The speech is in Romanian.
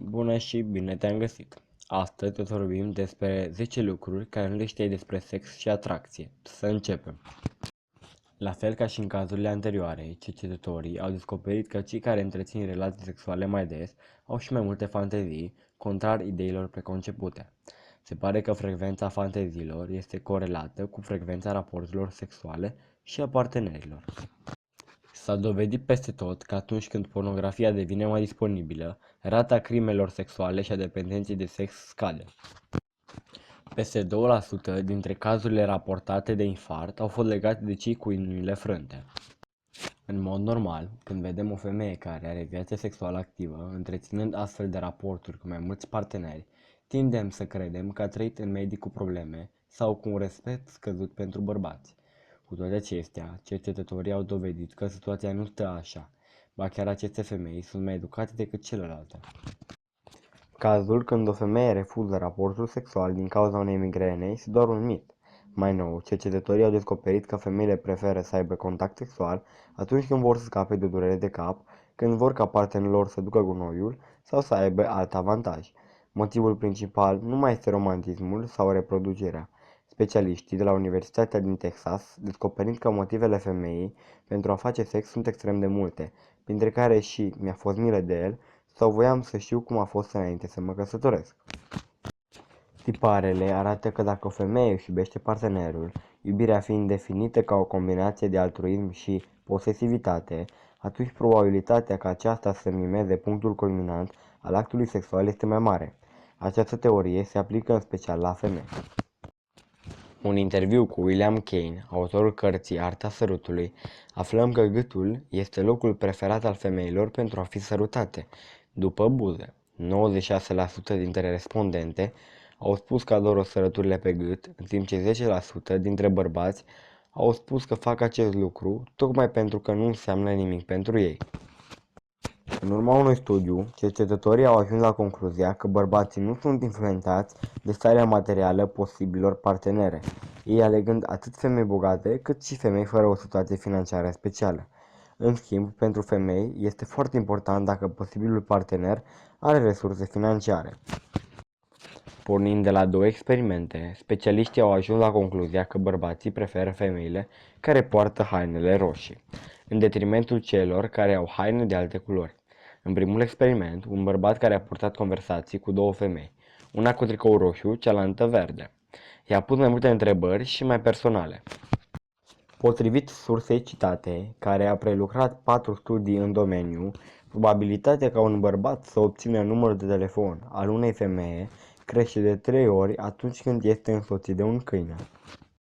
Bună și bine te-am găsit! Astăzi o să vorbim despre 10 lucruri care nu le știai despre sex și atracție. Să începem! La fel ca și în cazurile anterioare, cercetătorii au descoperit că cei care întrețin relații sexuale mai des au și mai multe fantezii, contrar ideilor preconcepute. Se pare că frecvența fanteziilor este corelată cu frecvența raporturilor sexuale și a partenerilor. S-a dovedit peste tot că atunci când pornografia devine mai disponibilă, rata crimelor sexuale și a dependenței de sex scade. Peste 2% dintre cazurile raportate de infart au fost legate de cei cu inimile frânte. În mod normal, când vedem o femeie care are viață sexuală activă, întreținând astfel de raporturi cu mai mulți parteneri, tindem să credem că a trăit în medii cu probleme sau cu un respect scăzut pentru bărbați. Cu toate acestea, cercetătorii au dovedit că situația nu stă așa, ba chiar aceste femei sunt mai educate decât celelalte. Cazul când o femeie refuză raportul sexual din cauza unei migrene este doar un mit. Mai nou, cercetătorii au descoperit că femeile preferă să aibă contact sexual atunci când vor să scape de durere de cap, când vor ca partenerul lor să ducă gunoiul sau să aibă alt avantaj. Motivul principal nu mai este romantismul sau reproducerea. Specialiștii de la Universitatea din Texas descoperind că motivele femeii pentru a face sex sunt extrem de multe, printre care și mi-a fost milă de el sau voiam să știu cum a fost înainte să mă căsătoresc. Tiparele arată că dacă o femeie își iubește partenerul, iubirea fiind definită ca o combinație de altruism și posesivitate, atunci probabilitatea ca aceasta să mimeze punctul culminant al actului sexual este mai mare. Această teorie se aplică în special la femei. Un interviu cu William Kane, autorul cărții Arta sărutului, aflăm că gâtul este locul preferat al femeilor pentru a fi sărutate, după buze. 96% dintre respondente au spus că adoră sărăturile pe gât, în timp ce 10% dintre bărbați au spus că fac acest lucru tocmai pentru că nu înseamnă nimic pentru ei. În urma unui studiu, cercetătorii au ajuns la concluzia că bărbații nu sunt influențați de starea materială posibilor partenere, ei alegând atât femei bogate cât și femei fără o situație financiară specială. În schimb, pentru femei este foarte important dacă posibilul partener are resurse financiare. Pornind de la două experimente, specialiștii au ajuns la concluzia că bărbații preferă femeile care poartă hainele roșii, în detrimentul celor care au haine de alte culori. În primul experiment, un bărbat care a purtat conversații cu două femei, una cu tricou roșu, cealaltă verde, i-a pus mai multe întrebări și mai personale. Potrivit sursei citate, care a prelucrat 4 studii în domeniu, probabilitatea ca un bărbat să obțină numărul de telefon al unei femei crește de 3 ori atunci când este însoțit de un câine.